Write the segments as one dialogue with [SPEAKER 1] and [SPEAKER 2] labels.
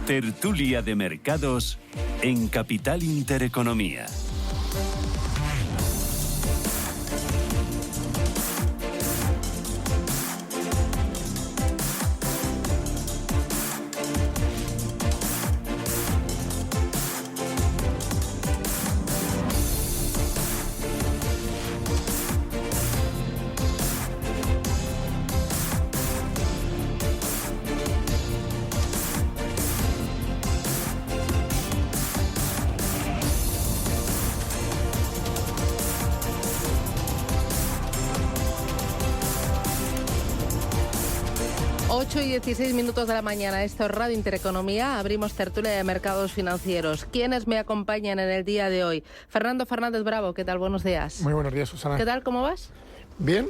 [SPEAKER 1] Tertulia de mercados en Capital Intereconomía.
[SPEAKER 2] Y 16 minutos de la mañana, esto es Radio Intereconomía, abrimos tertulia de mercados financieros. ¿Quiénes me acompañan en el día de hoy? Fernando Fernández Bravo, ¿qué tal? Buenos días.
[SPEAKER 3] Muy buenos días, Susana.
[SPEAKER 2] ¿Qué tal? ¿Cómo vas?
[SPEAKER 3] Bien.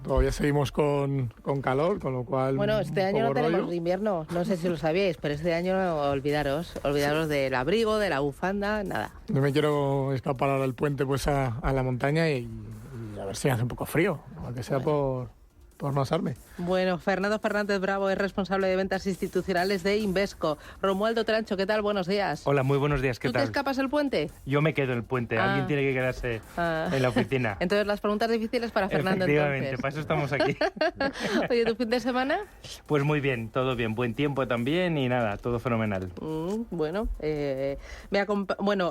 [SPEAKER 3] Todavía seguimos con calor, con lo cual...
[SPEAKER 2] Bueno, este año no tenemos invierno, no sé si lo sabíais, pero este año olvidaros del abrigo, de la bufanda, nada.
[SPEAKER 3] Yo me quiero escapar ahora del puente pues a la montaña y a ver si hace un poco frío, aunque sea por no asarme.
[SPEAKER 2] Bueno, Fernando Fernández Bravo es responsable de ventas institucionales de Invesco. Romualdo Trancho, ¿qué tal? Buenos días.
[SPEAKER 4] Hola, muy buenos días, ¿qué tal?
[SPEAKER 2] ¿Tú te escapas el puente?
[SPEAKER 4] Yo me quedo en el puente, alguien tiene que quedarse en la oficina.
[SPEAKER 2] Entonces las preguntas difíciles para Fernando.
[SPEAKER 4] Efectivamente, para eso estamos aquí.
[SPEAKER 2] Oye, ¿tu fin de semana?
[SPEAKER 4] Pues muy bien, todo bien, buen tiempo también y nada, todo fenomenal.
[SPEAKER 2] Bueno,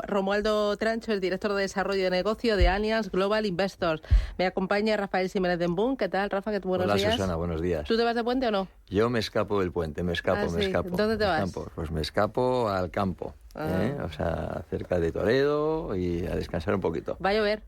[SPEAKER 2] Romualdo Trancho es director de desarrollo de negocio de Allianz Global Investors. Me acompaña Rafael Jiménez de Boom. ¿Qué tal, Rafa? Buenos días.
[SPEAKER 5] Susana, buenos días.
[SPEAKER 2] ¿Tú te vas de puente o no?
[SPEAKER 5] Yo me escapo del puente, me escapo.
[SPEAKER 2] ¿Dónde te vas?
[SPEAKER 5] Pues me escapo al campo, o sea, cerca de Toledo y a descansar un poquito.
[SPEAKER 2] ¿Va a llover?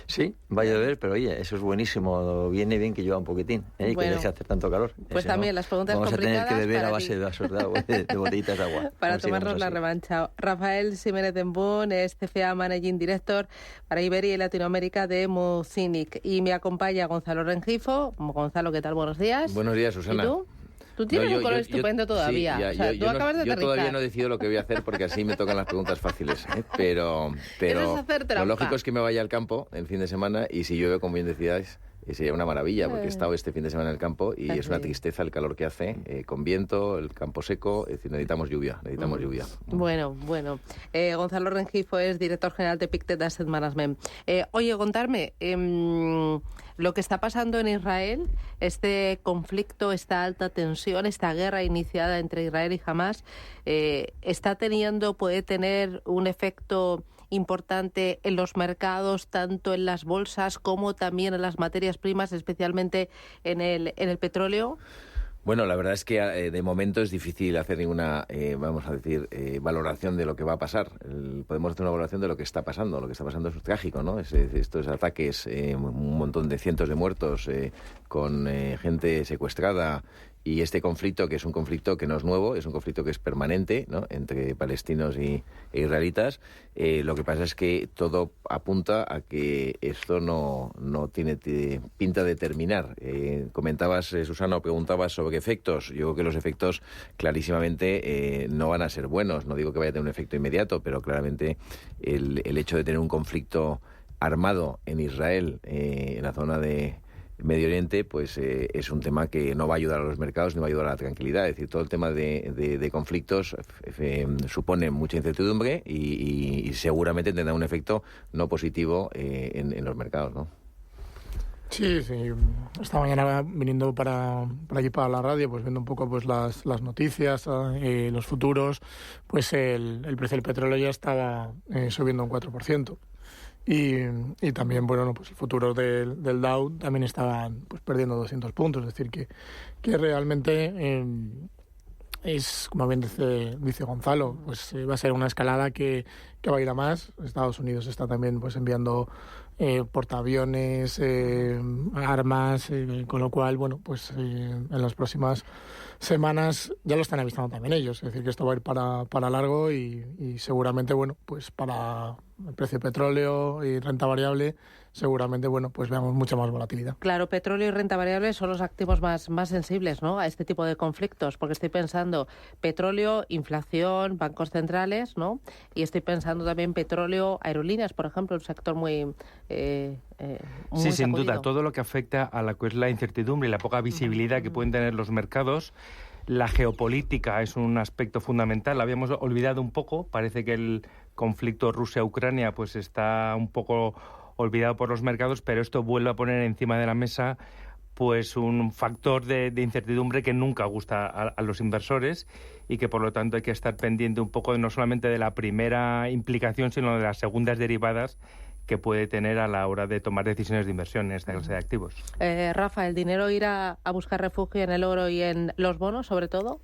[SPEAKER 5] Sí, va a llover, pero oye, eso es buenísimo, viene bien que llueva un poquitín, y que deje hacer tanto calor.
[SPEAKER 2] Pues también las preguntas complicadas
[SPEAKER 5] vamos a tener que beber a base de vasos de botellitas de agua.
[SPEAKER 2] Para tomarnos la revancha. Rafael Jiménez de Boom es CFA Managing Director para Iberia y Latinoamérica de Mucinic. Y me acompaña Gonzalo Rengifo. Gonzalo, ¿qué tal? Buenos días.
[SPEAKER 5] Buenos días, Susana.
[SPEAKER 2] ¿Y tú? Tú tienes un color estupendo todavía.
[SPEAKER 5] Sí,
[SPEAKER 2] tú acabas de aterrizar.
[SPEAKER 5] Yo todavía no decido lo que voy a hacer porque así me tocan las preguntas fáciles. Pero lo lógico es que me vaya al campo el fin de semana y si llueve, como bien decías, sería una maravilla porque he estado este fin de semana en el campo y es una tristeza el calor que hace, con viento, el campo seco, es decir, necesitamos lluvia.
[SPEAKER 2] Bueno. Gonzalo Rengifo es director general de Pictet Asset Management. Oye, contarme, lo que está pasando en Israel, este conflicto, esta alta tensión, esta guerra iniciada entre Israel y Hamás, puede tener un efecto importante en los mercados, tanto en las bolsas como también en las materias primas, especialmente en el petróleo?
[SPEAKER 5] Bueno, la verdad es que de momento es difícil hacer ninguna, valoración de lo que va a pasar. Podemos hacer una valoración de lo que está pasando. Lo que está pasando es trágico, ¿no? Estos ataques, un montón de cientos de muertos, con gente secuestrada. Y este conflicto, que es un conflicto que no es nuevo, es un conflicto que es permanente, ¿no?, entre palestinos e israelitas. Lo que pasa es que todo apunta a que esto no tiene pinta de terminar. Comentabas, Susana, o preguntabas sobre efectos. Yo creo que los efectos clarísimamente no van a ser buenos. No digo que vaya a tener un efecto inmediato, pero claramente el hecho de tener un conflicto armado en Israel, en la zona de Medio Oriente, pues es un tema que no va a ayudar a los mercados ni va a ayudar a la tranquilidad. Es decir, todo el tema de conflictos supone mucha incertidumbre y seguramente tendrá un efecto no positivo en los mercados, ¿no?
[SPEAKER 3] Sí. Esta mañana viniendo para aquí, para la radio, pues viendo un poco pues las noticias, los futuros, pues el precio del petróleo ya estaba subiendo un 4%. Y también, pues el futuro del Dow también estaban pues perdiendo 200 puntos. Es decir, que realmente es, como bien dice Gonzalo, pues va a ser una escalada que va a ir a más. Estados Unidos está también pues enviando portaaviones, armas, con lo cual, pues en las próximas semanas ya lo están avisando también ellos. Es decir, que esto va a ir para largo y seguramente, pues para el precio de petróleo y renta variable, seguramente, pues veamos mucha más volatilidad.
[SPEAKER 2] Claro, petróleo y renta variable son los activos más sensibles, ¿no?, a este tipo de conflictos, porque estoy pensando petróleo, inflación, bancos centrales, ¿no?, y estoy pensando también petróleo, aerolíneas, por ejemplo, un sector muy
[SPEAKER 4] sí, sin duda, todo lo que afecta a la incertidumbre y la poca visibilidad que pueden tener los mercados La geopolítica es un aspecto fundamental, la habíamos olvidado un poco, parece que el conflicto Rusia-Ucrania pues está un poco olvidado por los mercados, pero esto vuelve a poner encima de la mesa pues un factor de incertidumbre que nunca gusta a los inversores y que por lo tanto hay que estar pendiente un poco no solamente de la primera implicación, sino de las segundas derivadas que puede tener a la hora de tomar decisiones de inversión en esta clase de activos.
[SPEAKER 2] Rafa, ¿el dinero irá a buscar refugio en el oro y en los bonos, sobre todo?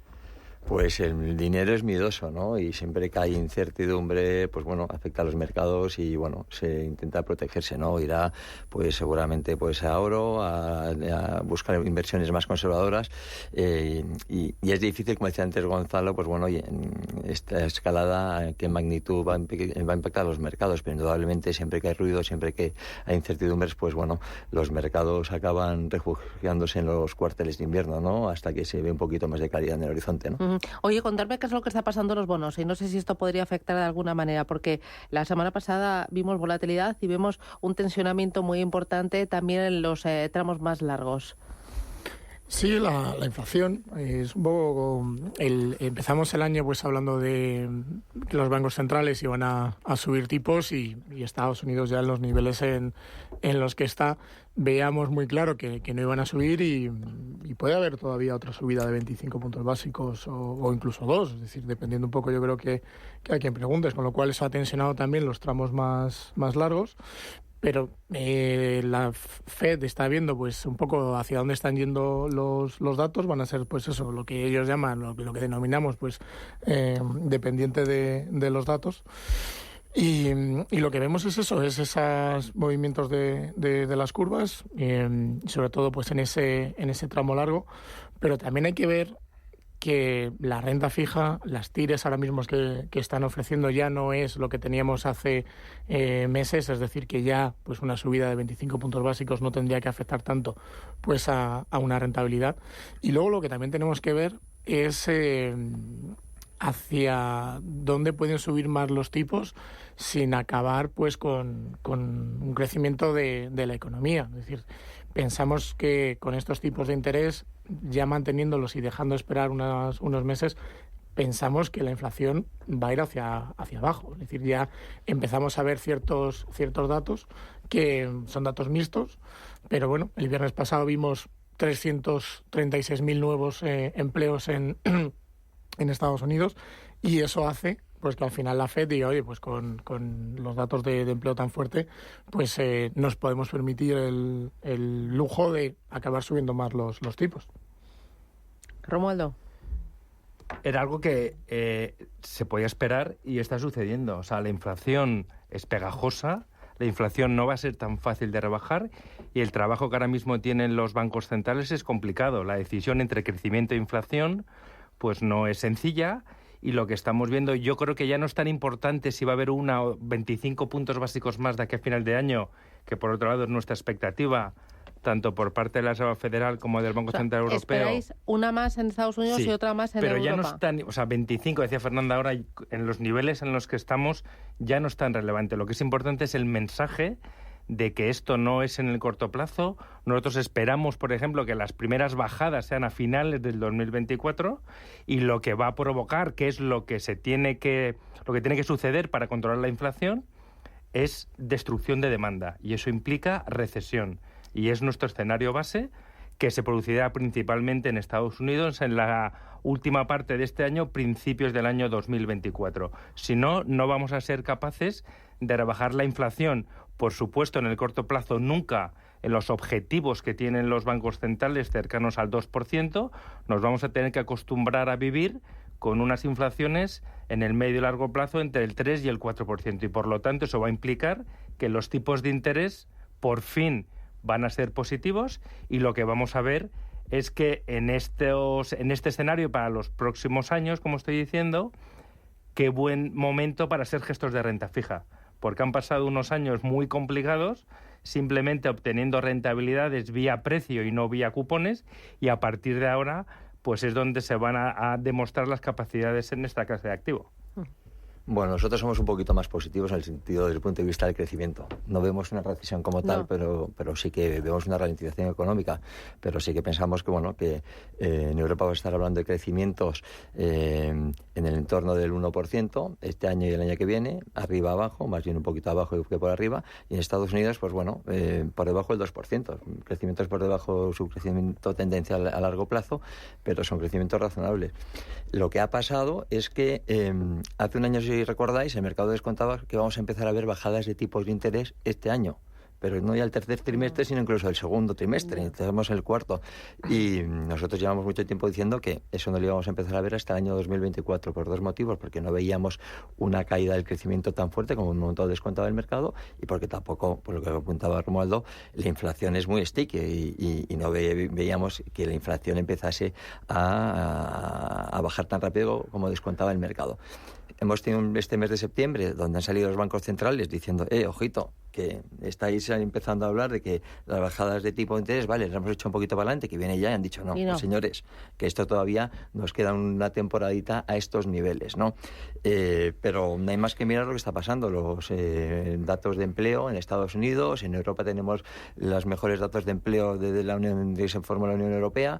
[SPEAKER 6] Pues el dinero es miedoso, ¿no? Y siempre que hay incertidumbre, pues bueno, afecta a los mercados y bueno, se intenta protegerse, ¿no? Irá, pues seguramente, pues a oro, a buscar inversiones más conservadoras y es difícil, como decía antes Gonzalo, pues bueno, en esta escalada, ¿qué magnitud va a impactar a los mercados? Pero indudablemente siempre que hay ruido, siempre que hay incertidumbres, pues bueno, los mercados acaban refugiándose en los cuarteles de invierno, ¿no? Hasta que se ve un poquito más de claridad en el horizonte, ¿no?
[SPEAKER 2] Oye, contarme qué es lo que está pasando en los bonos y no sé si esto podría afectar de alguna manera, porque la semana pasada vimos volatilidad y vemos un tensionamiento muy importante también en los tramos más largos.
[SPEAKER 3] Sí, la inflación es un poco... empezamos el año pues hablando de que los bancos centrales iban a subir tipos y Estados Unidos ya en los niveles en los que está, veíamos muy claro que no iban a subir y puede haber todavía otra subida de 25 puntos básicos o incluso 2, es decir, dependiendo un poco yo creo que a quien preguntes, con lo cual eso ha tensionado también los tramos más largos. Pero la Fed está viendo pues un poco hacia dónde están yendo los datos, van a ser pues eso, lo que ellos llaman, lo que denominamos pues dependiente de los datos. Y lo que vemos es eso, es esos movimientos de las curvas, sobre todo pues en ese tramo largo, pero también hay que ver que la renta fija, las tires ahora mismo que están ofreciendo ya no es lo que teníamos hace meses, es decir, que ya pues una subida de 25 puntos básicos no tendría que afectar tanto pues a una rentabilidad. Y luego lo que también tenemos que ver es hacia dónde pueden subir más los tipos sin acabar pues con un crecimiento de la economía. Es decir, pensamos que con estos tipos de interés, ya manteniéndolos y dejando esperar unos meses, pensamos que la inflación va a ir hacia abajo. Es decir, ya empezamos a ver ciertos datos que son datos mixtos, pero bueno, el viernes pasado vimos 336.000 nuevos empleos en Estados Unidos y eso hace pues que al final la Fed diga, oye, pues con los datos de empleo tan fuerte, pues nos podemos permitir el lujo de acabar subiendo más los tipos.
[SPEAKER 2] Romualdo.
[SPEAKER 4] Era algo que se podía esperar y está sucediendo. O sea, la inflación es pegajosa, la inflación no va a ser tan fácil de rebajar y el trabajo que ahora mismo tienen los bancos centrales es complicado. La decisión entre crecimiento e inflación pues no es sencilla. Y lo que estamos viendo, yo creo que ya no es tan importante si va a haber 25 puntos básicos más de aquí a final de año, que por otro lado es nuestra expectativa, tanto por parte de la Reserva Federal como del Banco Central Europeo.
[SPEAKER 2] ¿Esperáis una más en Estados Unidos y otra más en Europa?
[SPEAKER 4] Pero ya no están, 25, decía Fernanda ahora, en los niveles en los que estamos ya no es tan relevante. Lo que es importante es el mensaje de que esto no es en el corto plazo. Nosotros esperamos, por ejemplo, que las primeras bajadas sean a finales del 2024 y lo que va a provocar, que es lo que tiene que suceder para controlar la inflación, es destrucción de demanda y eso implica recesión y es nuestro escenario base que se producirá principalmente en Estados Unidos en la última parte de este año, principios del año 2024. Si no, no vamos a ser capaces de rebajar la inflación. Por supuesto, en el corto plazo nunca en los objetivos que tienen los bancos centrales cercanos al 2%, nos vamos a tener que acostumbrar a vivir con unas inflaciones en el medio y largo plazo entre el 3 y el 4%. Y por lo tanto eso va a implicar que los tipos de interés por fin van a ser positivos y lo que vamos a ver es que en este escenario para los próximos años, como estoy diciendo, qué buen momento para ser gestores de renta fija. Porque han pasado unos años muy complicados, simplemente obteniendo rentabilidades vía precio y no vía cupones, y a partir de ahora pues es donde se van a demostrar las capacidades en esta clase de activo.
[SPEAKER 6] Bueno, nosotros somos un poquito más positivos en el sentido desde el punto de vista del crecimiento. No vemos una recesión como tal, pero sí que vemos una ralentización económica. Pero sí que pensamos que, bueno, que en Europa va a estar hablando de crecimientos en el entorno del 1% este año y el año que viene, arriba abajo, más bien un poquito abajo que por arriba. Y en Estados Unidos, pues bueno, por debajo del 2%. Crecimientos por debajo, su crecimiento tendencial a largo plazo, pero son crecimientos razonables. Lo que ha pasado es que hace un año, si recordáis, el mercado descontaba que vamos a empezar a ver bajadas de tipos de interés este año, pero no ya el tercer trimestre, sino incluso el segundo trimestre, estamos en el cuarto. Y nosotros llevamos mucho tiempo diciendo que eso no lo íbamos a empezar a ver hasta el año 2024, por dos motivos: porque no veíamos una caída del crecimiento tan fuerte como un momento descontado del mercado, y porque tampoco, por lo que apuntaba Romualdo, la inflación es muy sticky y no veíamos que la inflación empezase a bajar tan rápido como descontaba el mercado. Hemos tenido este mes de septiembre, donde han salido los bancos centrales diciendo, ojito, que estáis empezando a hablar de que las bajadas de tipo de interés, vale, las hemos hecho un poquito para adelante, que viene ya, y han dicho, no, pues, señores, que esto todavía nos queda una temporadita a estos niveles, ¿no? Pero no hay más que mirar lo que está pasando, los datos de empleo en Estados Unidos, en Europa tenemos los mejores datos de empleo de la Unión, de que se forma la Unión Europea.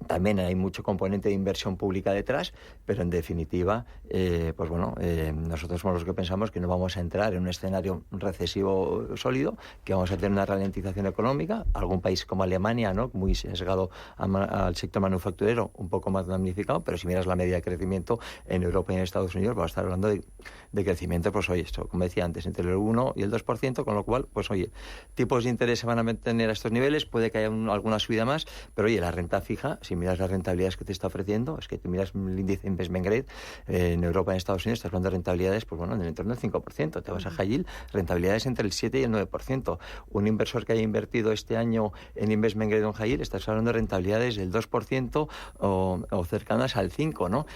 [SPEAKER 6] También hay mucho componente de inversión pública detrás, pero en definitiva, pues bueno, nosotros somos los que pensamos que no vamos a entrar en un escenario recesivo sólido, que vamos a tener una ralentización económica. Algún país como Alemania, ¿no?, muy sesgado al sector manufacturero, un poco más damnificado, pero si miras la media de crecimiento en Europa y en Estados Unidos, vamos a estar hablando de crecimiento, pues oye, esto, como decía antes, entre el 1 y el 2%, con lo cual, pues oye, tipos de interés se van a mantener a estos niveles, puede que haya alguna subida más, pero oye, la renta fija, si miras las rentabilidades que te está ofreciendo, es que tú miras el índice Investment Grade en Europa y en Estados Unidos, estás hablando de rentabilidades, pues bueno, en el entorno del 5%. Te vas a High Yield, rentabilidades entre el 7 y el 9%. Un inversor que haya invertido este año en Investment Grade o en High Yield, estás hablando de rentabilidades del 2% o cercanas al 5%, ¿no?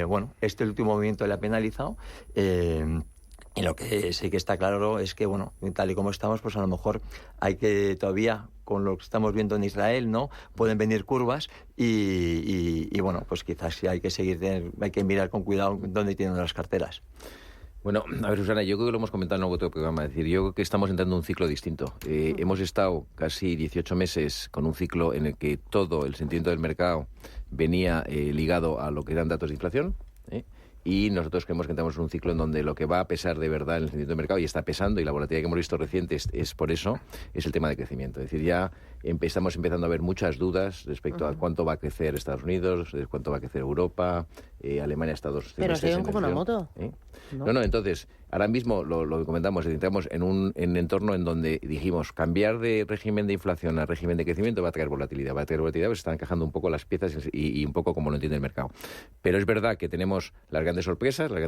[SPEAKER 6] Bueno, este último movimiento le ha penalizado. Y lo que sí que está claro es que, bueno, tal y como estamos, pues a lo mejor hay que todavía, con lo que estamos viendo en Israel, ¿no?, pueden venir curvas y bueno, pues quizás sí hay que seguir, hay que mirar con cuidado dónde tienen las carteras.
[SPEAKER 5] Bueno, a ver, Susana, yo creo que lo hemos comentado en otro programa. Es decir, yo creo que estamos entrando en un ciclo distinto. Hemos estado casi 18 meses con un ciclo en el que todo el sentimiento del mercado venía ligado a lo que eran datos de inflación, y nosotros creemos que entramos en un ciclo en donde lo que va a pesar de verdad en el sentimiento del mercado, y está pesando, y la volatilidad que hemos visto reciente es por eso, es el tema de crecimiento. Es decir, ya estamos empezando a ver muchas dudas respecto a cuánto va a crecer Estados Unidos, cuánto va a crecer Europa, Alemania, Estados Unidos.
[SPEAKER 2] Pero siguen como una moto.
[SPEAKER 5] No, entonces, ahora mismo lo que comentamos, entramos en un entorno en donde dijimos, cambiar de régimen de inflación a régimen de crecimiento va a traer volatilidad, pues están encajando un poco las piezas y un poco como lo entiende el mercado. Pero es verdad que tenemos las grandes sorpresas, la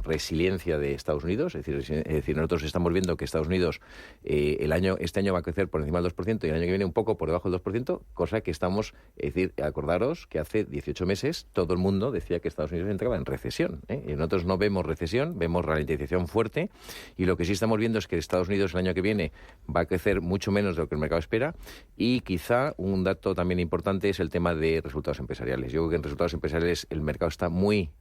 [SPEAKER 5] resiliencia de Estados Unidos, es decir, nosotros estamos viendo que Estados Unidos este año va a crecer por encima del 2% y el año que viene un poco por debajo del 2%, cosa que estamos, es decir, acordaros que hace 18 meses todo el mundo decía que Estados Unidos entraba en recesión, y nosotros no vemos recesión, vemos ralentización fuerte, y lo que sí estamos viendo es que Estados Unidos el año que viene va a crecer mucho menos de lo que el mercado espera, y quizá un dato también importante es el tema de resultados empresariales. Yo creo que en resultados empresariales el mercado está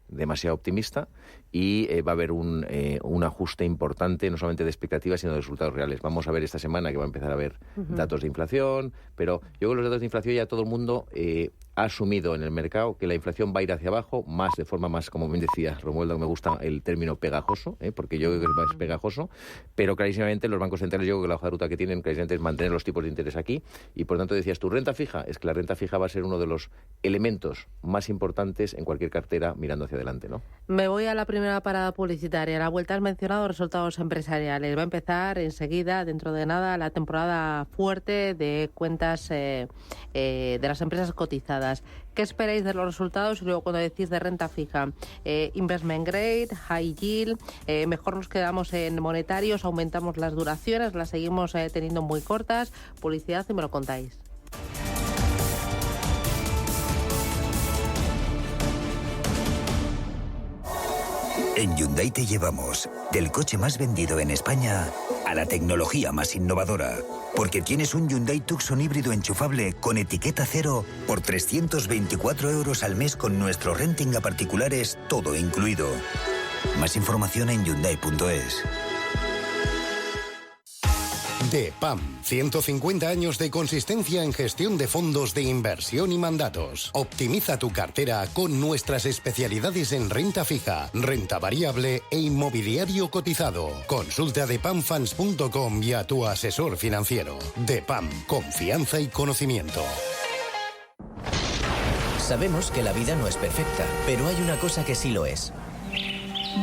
[SPEAKER 5] demasiado optimista y va a haber un ajuste importante, no solamente de expectativas, sino de resultados reales. Vamos a ver esta semana que va a empezar a haber datos de inflación, pero yo creo que los datos de inflación ya todo el mundo ha asumido en el mercado que la inflación va a ir hacia abajo, de forma más, como bien decía Romualdo, me gusta el término pegajoso, porque yo creo que es más pegajoso, pero clarísimamente los bancos centrales, yo creo que la hoja de ruta que tienen clarísimamente es mantener los tipos de interés aquí, y por tanto decías, ¿tu renta fija? Es que la renta fija va a ser uno de los elementos más importantes en cualquier cartera mirando hacia adelante, ¿no?
[SPEAKER 2] Me voy a la primera parada publicitaria. A la vuelta has mencionado resultados empresariales. Va a empezar enseguida, dentro de nada, la temporada fuerte de cuentas de las empresas cotizadas. ¿Qué esperáis de los resultados? Y luego, cuando decís de renta fija, Investment Grade, High Yield, mejor nos quedamos en monetarios, aumentamos las duraciones, las seguimos teniendo muy cortas. Publicidad y me lo contáis.
[SPEAKER 7] En Hyundai te llevamos del coche más vendido en España a la tecnología más innovadora. Porque tienes un Hyundai Tucson híbrido enchufable con etiqueta cero por 324 euros al mes con nuestro renting a particulares, todo incluido. Más información en Hyundai.es.
[SPEAKER 8] DEPAM, 150 años de consistencia en gestión de fondos de inversión y mandatos. Optimiza tu cartera con nuestras especialidades en renta fija, renta variable e inmobiliario cotizado. Consulta depamfunds.com y a tu asesor financiero. DEPAM, confianza y conocimiento.
[SPEAKER 9] Sabemos que la vida no es perfecta, pero hay una cosa que sí lo es.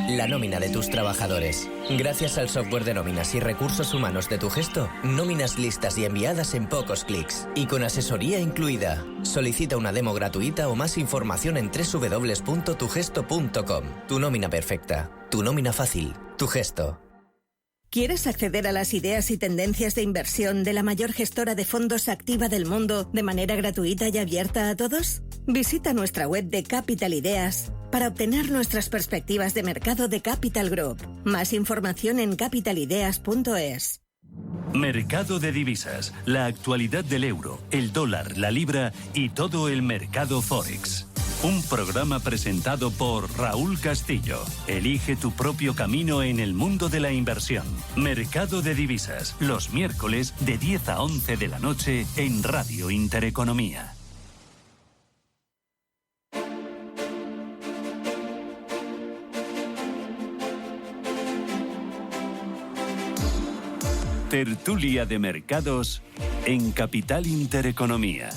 [SPEAKER 9] La nómina de tus trabajadores. Gracias al software de nóminas y recursos humanos de Tugesto, nóminas listas y enviadas en pocos clics. Y con asesoría incluida. Solicita una demo gratuita o más información en www.tugesto.com. Tu nómina perfecta. Tu nómina fácil. Tugesto.
[SPEAKER 10] ¿Quieres acceder a las ideas y tendencias de inversión de la mayor gestora de fondos activa del mundo de manera gratuita y abierta a todos? Visita nuestra web de Capital Ideas para obtener nuestras perspectivas de mercado de Capital Group. Más información en capitalideas.es.
[SPEAKER 1] Mercado de divisas, la actualidad del euro, el dólar, la libra y todo el mercado Forex. Un programa presentado por Raúl Castillo. Elige tu propio camino en el mundo de la inversión. Mercado de divisas, los miércoles de 10 a 11 de la noche en Radio Intereconomía. Tertulia de mercados en Capital Intereconomía.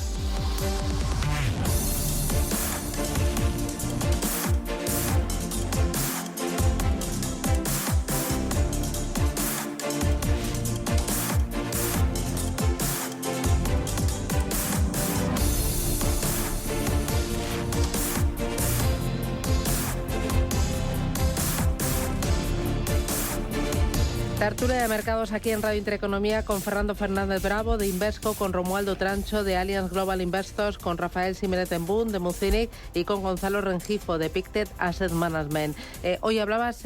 [SPEAKER 2] Tertulia de mercados aquí en Radio Intereconomía con Fernando Fernández Bravo de Invesco, con Romualdo Trancho de Allianz Global Investors, con Rafael Simenet en Bund de Mucinic y con Gonzalo Rengifo de Pictet Asset Management. Hoy hablabas,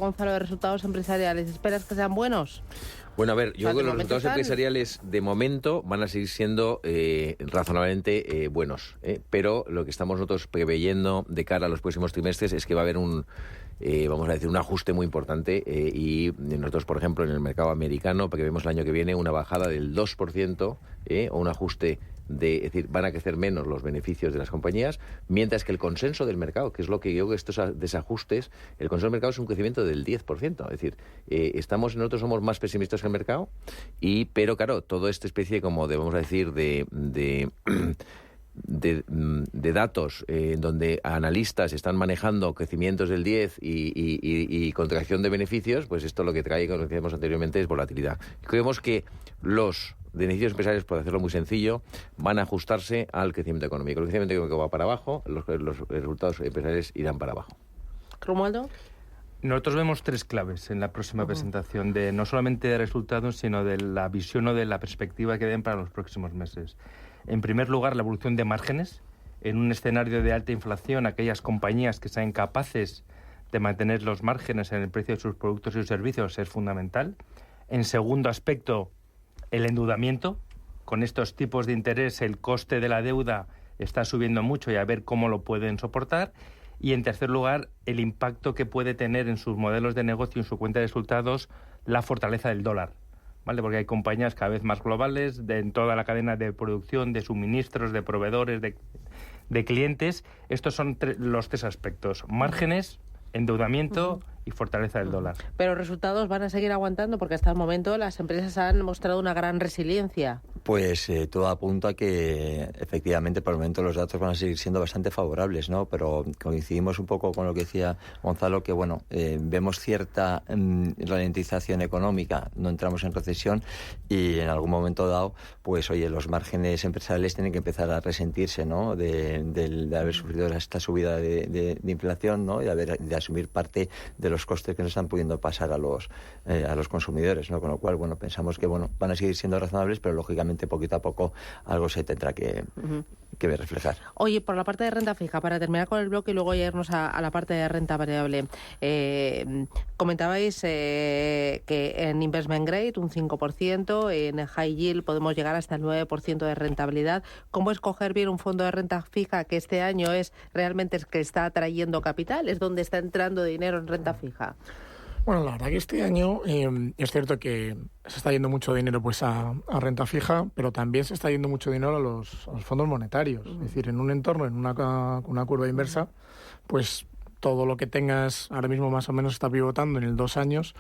[SPEAKER 2] Gonzalo, de resultados empresariales. ¿Esperas que sean buenos?
[SPEAKER 5] Bueno, a ver, yo creo que los resultados empresariales de momento van a seguir siendo razonablemente buenos, pero lo que estamos nosotros preveyendo de cara a los próximos trimestres es que va a haber un ajuste muy importante y nosotros, por ejemplo, en el mercado americano prevemos el año que viene una bajada del 2% o un ajuste es decir, van a crecer menos los beneficios de las compañías, mientras que el consenso del mercado, que es lo que yo creo que estos desajustes, el consenso del mercado es un crecimiento del 10%. Es decir, nosotros somos más pesimistas que el mercado, pero claro, toda esta especie como de datos donde analistas están manejando crecimientos del 10 y contracción de beneficios, pues esto lo que trae, como decíamos anteriormente, es volatilidad. Creemos que los beneficios empresariales, por hacerlo muy sencillo, van a ajustarse al crecimiento económico. El crecimiento económico va para abajo, los resultados empresariales irán para abajo.
[SPEAKER 2] ¿Romualdo?
[SPEAKER 4] Nosotros vemos tres claves en la próxima presentación, no solamente de resultados, sino de la visión o de la perspectiva que den para los próximos meses. En primer lugar, la evolución de márgenes. En un escenario de alta inflación, aquellas compañías que sean capaces de mantener los márgenes en el precio de sus productos y sus servicios es fundamental. En segundo aspecto, el endeudamiento. Con estos tipos de interés, el coste de la deuda está subiendo mucho y a ver cómo lo pueden soportar. Y en tercer lugar, el impacto que puede tener en sus modelos de negocio y en su cuenta de resultados la fortaleza del dólar. ¿Vale? Porque hay compañías cada vez más globales en toda la cadena de producción, de suministros, de proveedores, de clientes. Estos son los tres aspectos: márgenes, endeudamiento y fortaleza del dólar.
[SPEAKER 2] Pero los resultados van a seguir aguantando porque hasta el momento las empresas han mostrado una gran resiliencia.
[SPEAKER 6] Pues todo apunta a que efectivamente por el momento los datos van a seguir siendo bastante favorables, ¿no? Pero coincidimos un poco con lo que decía Gonzalo, que bueno, vemos cierta ralentización económica, no entramos en recesión y en algún momento dado, pues oye, los márgenes empresariales tienen que empezar a resentirse, ¿no? De haber sufrido esta subida de inflación, ¿no? Y de asumir parte de los los costes que nos están pudiendo pasar a los consumidores, ¿no? Con lo cual, bueno, pensamos que van a seguir siendo razonables, pero lógicamente poquito a poco algo se tendrá que reflejar.
[SPEAKER 2] Oye, por la parte de renta fija, para terminar con el bloque y luego irnos a la parte de renta variable, comentabais que en Investment Grade un 5%, en High Yield podemos llegar hasta el 9% de rentabilidad. ¿Cómo escoger bien un fondo de renta fija que este año es realmente el que está atrayendo capital? ¿Es donde está entrando dinero en renta fija?
[SPEAKER 3] Bueno, la verdad que este año es cierto que se está yendo mucho dinero pues a renta fija, pero también se está yendo mucho dinero a los fondos monetarios. Es decir, en un entorno, en una curva inversa, pues todo lo que tengas ahora mismo más o menos está pivotando en el 2 años,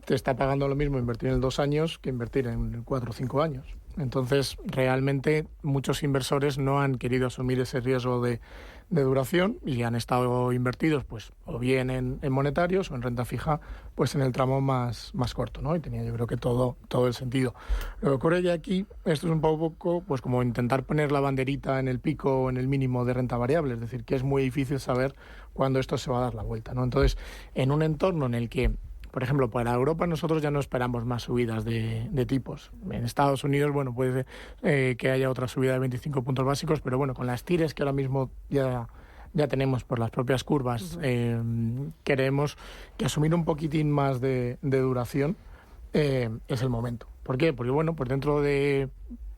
[SPEAKER 3] te está pagando lo mismo invertir en el 2 años que invertir en el 4 o 5 años. Entonces, realmente muchos inversores no han querido asumir ese riesgo de duración y han estado invertidos pues o bien en monetarios o en renta fija pues en el tramo más corto, ¿no? Y tenía yo creo que todo el sentido. Lo que ocurre ya aquí, esto es un poco pues como intentar poner la banderita en el pico o en el mínimo de renta variable, es decir, que es muy difícil saber cuándo esto se va a dar la vuelta, ¿no? Entonces, en un entorno en el que por ejemplo, para Europa nosotros ya no esperamos más subidas de tipos. En Estados Unidos, bueno, puede que haya otra subida de 25 puntos básicos, pero bueno, con las tires que ahora mismo ya tenemos por las propias curvas, queremos que asumir un poquitín más de duración es el momento. ¿Por qué? Porque bueno, pues dentro de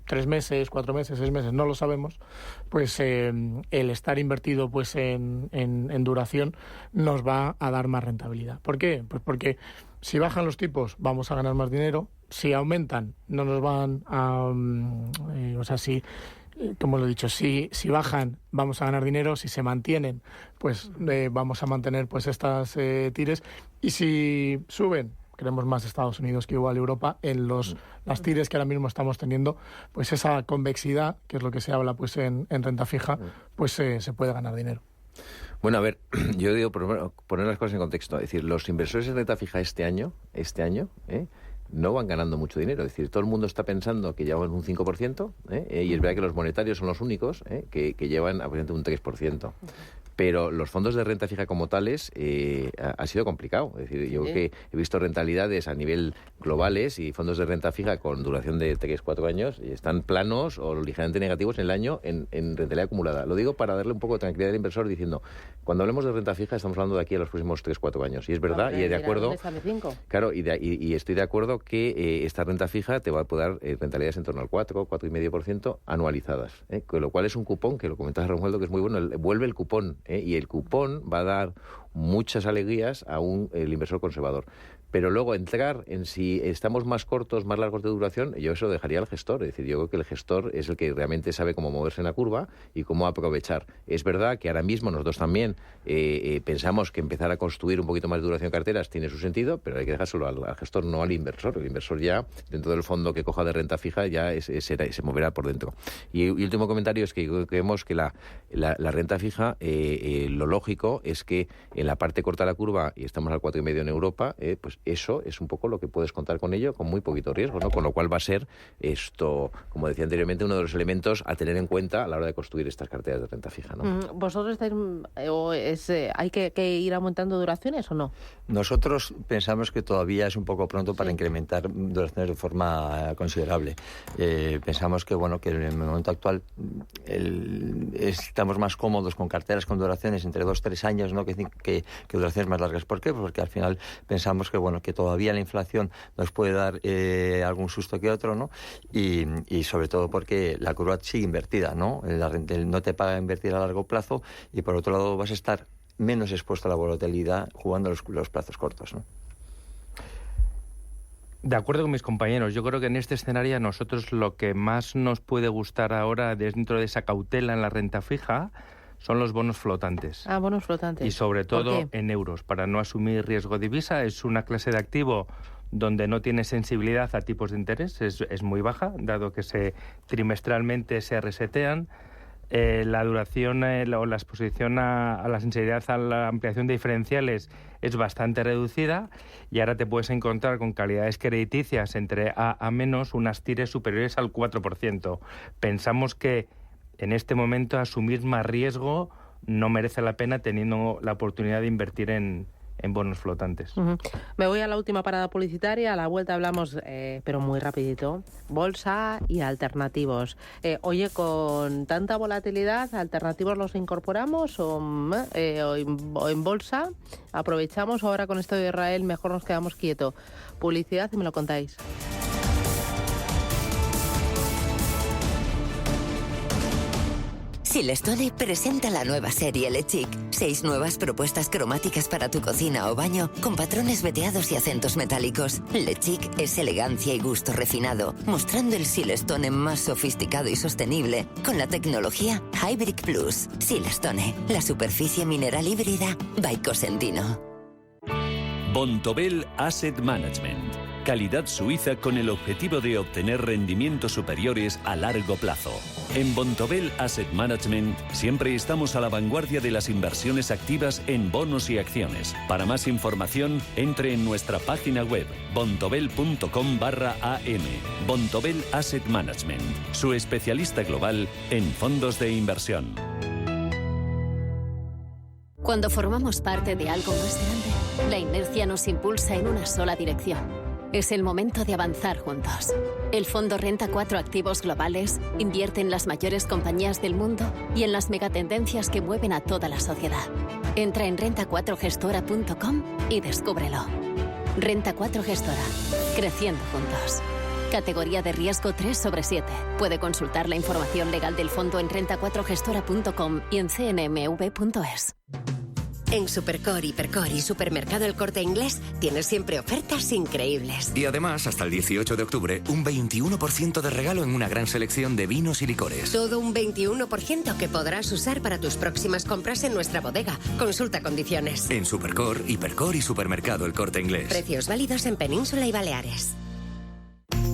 [SPEAKER 3] 3 meses, 4 meses, 6 meses, no lo sabemos, pues el estar invertido pues en duración nos va a dar más rentabilidad. ¿Por qué? Pues porque si bajan los tipos vamos a ganar más dinero, si aumentan no nos van a... como lo he dicho, si bajan vamos a ganar dinero, si se mantienen pues vamos a mantener pues estas tires, y si suben queremos más Estados Unidos que igual Europa en las tires que ahora mismo estamos teniendo, pues esa convexidad, que es lo que se habla pues en renta fija, pues se puede ganar dinero.
[SPEAKER 5] Bueno, a ver, yo digo poner las cosas en contexto, es decir, los inversores en renta fija este año, no van ganando mucho dinero. Es decir, todo el mundo está pensando que llevan un 5%, y es verdad que los monetarios son los únicos que llevan aproximadamente un 3%. Pero los fondos de renta fija como tales ha sido complicado. Es decir, yo creo que he visto rentabilidades a nivel globales y fondos de renta fija con duración de 3-4 años y están planos o ligeramente negativos en el año en rentabilidad acumulada. Lo digo para darle un poco de tranquilidad al inversor diciendo, cuando hablemos de renta fija estamos hablando de aquí a los próximos 3-4 años. Y es verdad, y de acuerdo... Claro, y estoy de acuerdo que esta renta fija te va a poder dar rentabilidades en torno al 4-4,5% anualizadas. Con lo cual es un cupón, que lo comentaba Romualdo, que es muy bueno, vuelve el cupón. Y el cupón va a dar muchas alegrías a el inversor conservador. Pero luego entrar en si estamos más cortos, más largos de duración, yo eso lo dejaría al gestor. Es decir, yo creo que el gestor es el que realmente sabe cómo moverse en la curva y cómo aprovechar. Es verdad que ahora mismo nosotros también pensamos que empezar a construir un poquito más de duración de carteras tiene su sentido, pero hay que dejárselo al gestor, no al inversor. El inversor ya, dentro del fondo que coja de renta fija, ya se moverá por dentro. Y último comentario es que creemos que la renta fija, lo lógico es que en la parte corta de la curva, y estamos al 4,5 en Europa, pues eso es un poco lo que puedes contar con ello, con muy poquito riesgo, ¿no? Con lo cual va a ser esto, como decía anteriormente, uno de los elementos a tener en cuenta a la hora de construir estas carteras de renta fija, ¿no?
[SPEAKER 2] ¿Vosotros hay que ir aumentando duraciones o no?
[SPEAKER 6] Nosotros pensamos que todavía es un poco pronto para incrementar duraciones de forma considerable. Pensamos que que en el momento actual estamos más cómodos con carteras con duraciones entre 2-3 años, ¿no? que duraciones más largas. ¿Por qué? Porque al final pensamos que todavía la inflación nos puede dar algún susto que otro, ¿no? Y sobre todo porque la curva sigue invertida, ¿no? No te paga invertir a largo plazo y por otro lado vas a estar menos expuesto a la volatilidad jugando los plazos cortos, ¿no?
[SPEAKER 4] De acuerdo con mis compañeros, yo creo que en este escenario a nosotros lo que más nos puede gustar ahora dentro de esa cautela en la renta fija son los bonos flotantes.
[SPEAKER 2] Bonos flotantes.
[SPEAKER 4] Y sobre todo en euros, para no asumir riesgo de divisa. Es una clase de activo donde no tiene sensibilidad a tipos de interés, es muy baja, dado que trimestralmente se resetean. La duración o la exposición a la sensibilidad a la ampliación de diferenciales es bastante reducida y ahora te puedes encontrar con calidades crediticias entre A menos, unas tires superiores al 4%. Pensamos que en este momento asumir más riesgo no merece la pena teniendo la oportunidad de invertir en en bonos flotantes.
[SPEAKER 2] Me voy a la última parada publicitaria. A la vuelta hablamos, pero muy rapidito, bolsa y alternativos. Oye, con tanta volatilidad, ¿alternativos los incorporamos o en bolsa? ¿Aprovechamos ahora con esto de Israel? Mejor nos quedamos quietos. Publicidad y me lo contáis.
[SPEAKER 11] Silestone presenta la nueva serie Le Chic. 6 nuevas propuestas cromáticas para tu cocina o baño con patrones veteados y acentos metálicos. Le Chic es elegancia y gusto refinado, mostrando el Silestone más sofisticado y sostenible con la tecnología Hybrid Plus. Silestone, la superficie mineral híbrida by Cosentino.
[SPEAKER 1] Bontobel Asset Management. Calidad suiza con el objetivo de obtener rendimientos superiores a largo plazo. En Bontobel Asset Management siempre estamos a la vanguardia de las inversiones activas en bonos y acciones. Para más información, entre en nuestra página web bontobel.com/am. Bontobel Asset Management, su especialista global en fondos de inversión.
[SPEAKER 12] Cuando formamos parte de algo más grande, la inercia nos impulsa en una sola dirección. Es el momento de avanzar juntos. El Fondo Renta 4 Activos Globales invierte en las mayores compañías del mundo y en las megatendencias que mueven a toda la sociedad. Entra en renta4gestora.com y descúbrelo. Renta 4 Gestora. Creciendo juntos. Categoría de riesgo 3/7. Puede consultar la información legal del fondo en renta4gestora.com y en cnmv.es.
[SPEAKER 13] En Supercor, Hipercor y Supermercado El Corte Inglés tienes siempre ofertas increíbles.
[SPEAKER 14] Y además, hasta el 18 de octubre, un 21% de regalo en una gran selección de vinos y licores.
[SPEAKER 13] Todo un 21% que podrás usar para tus próximas compras en nuestra bodega. Consulta condiciones.
[SPEAKER 14] En Supercor, Hipercor y Supermercado El Corte Inglés.
[SPEAKER 13] Precios válidos en Península y Baleares.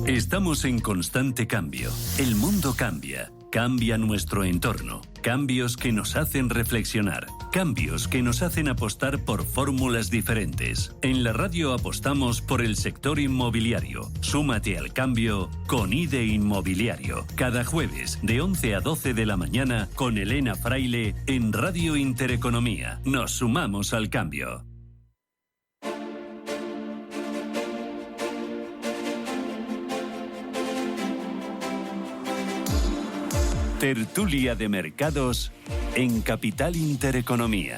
[SPEAKER 1] Estamos en constante cambio. El mundo cambia. Cambia nuestro entorno. Cambios que nos hacen reflexionar. Cambios que nos hacen apostar por fórmulas diferentes. En la radio apostamos por el sector inmobiliario. Súmate al cambio con IDE Inmobiliario. Cada jueves de 11 a 12 de la mañana con Elena Fraile en Radio Intereconomía. Nos sumamos al cambio. Tertulia de mercados en Capital Intereconomía.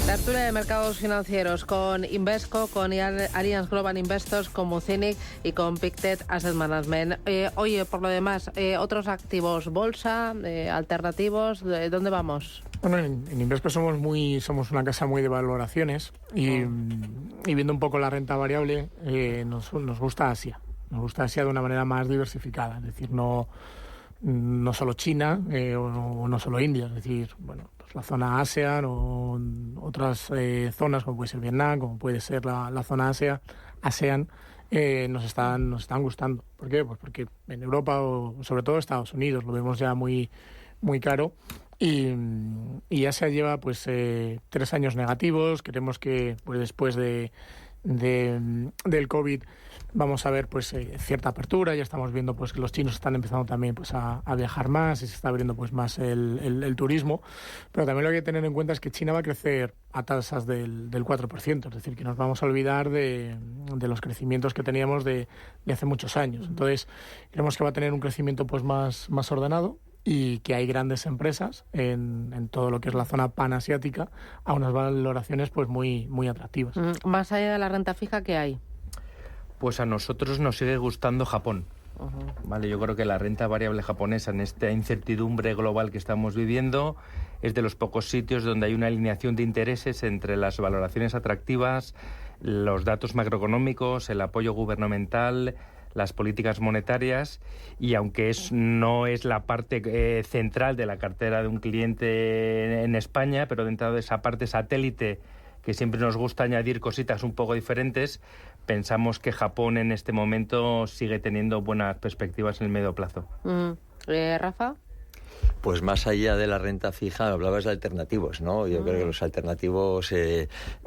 [SPEAKER 2] Tertulia de mercados financieros con Invesco, con Allianz Global Investors, con Muzinich y con Pictet Asset Management. Oye, por lo demás, otros activos, bolsa, alternativos, ¿dónde vamos?
[SPEAKER 3] Bueno, en Invesco somos una casa muy de valoraciones y viendo un poco la renta variable, nos gusta Asia. Nos gusta Asia de una manera más diversificada, es decir, no solo China o no solo India, es decir, bueno, pues la zona ASEAN o otras zonas como puede ser Vietnam, como puede ser la zona ASEAN, nos están gustando. ¿Por qué? Pues porque en Europa o sobre todo Estados Unidos lo vemos ya muy, muy caro y Asia lleva pues 3 años negativos. Queremos que pues después del COVID vamos a ver pues cierta apertura. Ya estamos viendo pues que los chinos están empezando también pues a viajar más y se está abriendo pues más el turismo, pero también lo que hay que tener en cuenta es que China va a crecer a tasas del 4%, es decir, que nos vamos a olvidar de los crecimientos que teníamos de hace muchos años. Entonces creemos que va a tener un crecimiento pues más ordenado y que hay grandes empresas en todo lo que es la zona panasiática a unas valoraciones pues muy, muy atractivas.
[SPEAKER 2] Más allá de la renta fija, ¿qué hay?
[SPEAKER 4] Pues a nosotros nos sigue gustando Japón. Vale, yo creo que la renta variable japonesa en esta incertidumbre global que estamos viviendo es de los pocos sitios donde hay una alineación de intereses entre las valoraciones atractivas, los datos macroeconómicos, el apoyo gubernamental, las políticas monetarias, y aunque no es la parte central de la cartera de un cliente en España, pero dentro de esa parte satélite que siempre nos gusta añadir cositas un poco diferentes, pensamos que Japón en este momento sigue teniendo buenas perspectivas en el medio plazo.
[SPEAKER 2] ¿Rafa?
[SPEAKER 6] Pues más allá de la renta fija, hablabas de alternativos, ¿no? Yo creo que los alternativos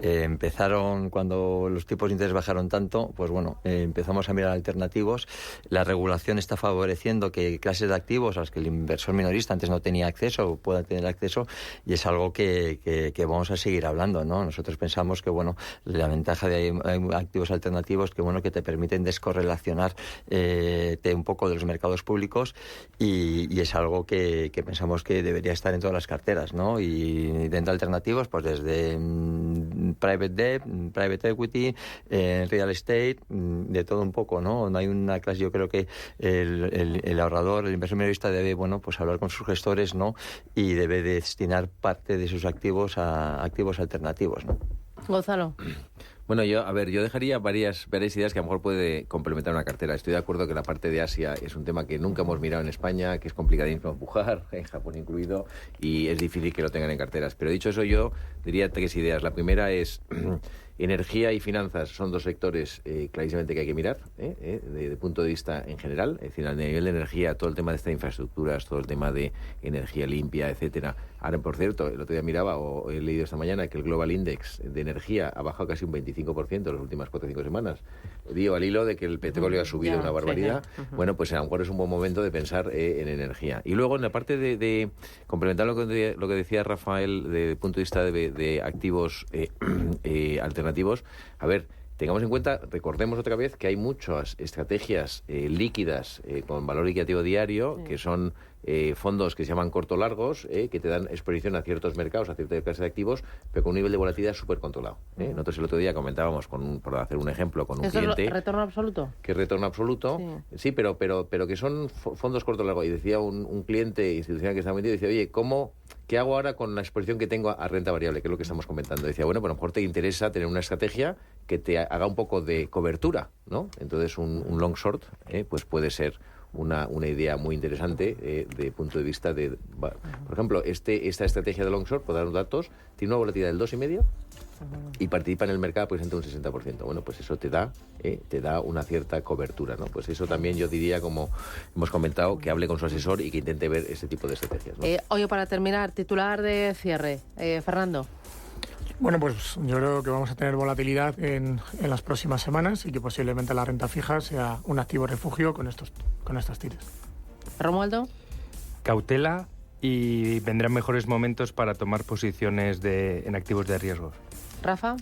[SPEAKER 6] empezaron cuando los tipos de interés bajaron tanto, pues bueno, empezamos a mirar alternativos. La regulación está favoreciendo que clases de activos a las que el inversor minorista antes no tenía acceso puedan tener acceso, y es algo que vamos a seguir hablando, ¿no? Nosotros pensamos que, bueno, la ventaja de activos alternativos que te permiten descorrelacionar un poco de los mercados públicos, y es algo que pensamos que debería estar en todas las carteras, ¿no? Y dentro de alternativos, pues desde private debt, private equity, real estate, de todo un poco, ¿no? No hay una clase. Yo creo que el ahorrador, el inversor minorista debe, bueno, pues hablar con sus gestores, ¿no? Y debe destinar parte de sus activos a activos alternativos, ¿no?
[SPEAKER 2] Gonzalo.
[SPEAKER 5] Bueno, yo dejaría varias ideas que a lo mejor puede complementar una cartera. Estoy de acuerdo que la parte de Asia es un tema que nunca hemos mirado en España, que es complicadísimo empujar, en Japón incluido, y es difícil que lo tengan en carteras. Pero dicho eso, yo diría 3 ideas. La primera es energía y finanzas son 2 sectores clarísimamente que hay que mirar, de punto de vista en general. Es decir, a nivel de energía, todo el tema de estas infraestructuras, todo el tema de energía limpia, etcétera. Ahora, por cierto, el otro día miraba, o he leído esta mañana, que el Global Index de energía ha bajado casi un 25% en las últimas 4 o 5 semanas. Digo, al hilo de que el petróleo ha subido una barbaridad. Sí. Bueno, pues a lo mejor es un buen momento de pensar en energía. Y luego, en la parte de complementar lo que decía Rafael, desde el punto de vista de activos alternativos, a ver, tengamos en cuenta, recordemos otra vez que hay muchas estrategias líquidas con valor liquidativo diario, que son fondos que se llaman corto-largos, que te dan exposición a ciertos mercados, a cierta clase de activos, pero con un nivel de volatilidad súper controlado. Nosotros el otro día comentábamos, por hacer un ejemplo, con un cliente...
[SPEAKER 2] ¿Es retorno absoluto?
[SPEAKER 5] Que es retorno absoluto, sí, pero que son fondos corto-largos. Y decía un cliente institucional que estaba metido, decía, oye, ¿qué hago ahora con la exposición que tengo a renta variable? Que es lo que estamos comentando. Decía, bueno, pues a lo mejor te interesa tener una estrategia que te haga un poco de cobertura, ¿no? Entonces un long short pues puede ser una idea muy interesante de punto de vista de... Por ejemplo, esta estrategia de long short, por dar unos datos, tiene una volatilidad del 2,5% y participa en el mercado pues entre un 60%. Bueno, pues eso te da una cierta cobertura, ¿no? Pues eso también yo diría, como hemos comentado, que hable con su asesor y que intente ver ese tipo de estrategias, ¿no?
[SPEAKER 2] Oye, para terminar, titular de cierre, Fernando.
[SPEAKER 3] Bueno, pues yo creo que vamos a tener volatilidad en las próximas semanas y que posiblemente la renta fija sea un activo refugio con estas tiras.
[SPEAKER 2] ¿Romualdo?
[SPEAKER 4] Cautela, y vendrán mejores momentos para tomar posiciones en activos de riesgos.
[SPEAKER 2] ¿Rafa?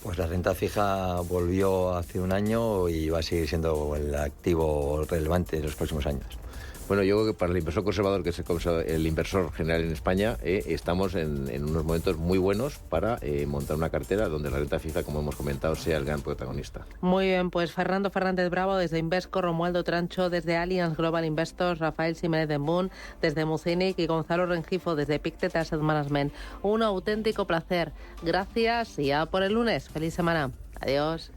[SPEAKER 6] Pues la renta fija volvió hace un año y va a seguir siendo el activo relevante en los próximos años.
[SPEAKER 5] Bueno, yo creo que para el inversor conservador, que es el inversor general en España, estamos en unos momentos muy buenos para montar una cartera donde la renta fija, como hemos comentado, sea el gran protagonista.
[SPEAKER 2] Muy bien, pues Fernando Fernández Bravo desde Invesco, Romualdo Trancho desde Allianz Global Investors, Rafael Jiménez de Moon desde Mucinic y Gonzalo Rengifo desde Pictet Asset Management. Un auténtico placer. Gracias y ya por el lunes. Feliz semana. Adiós.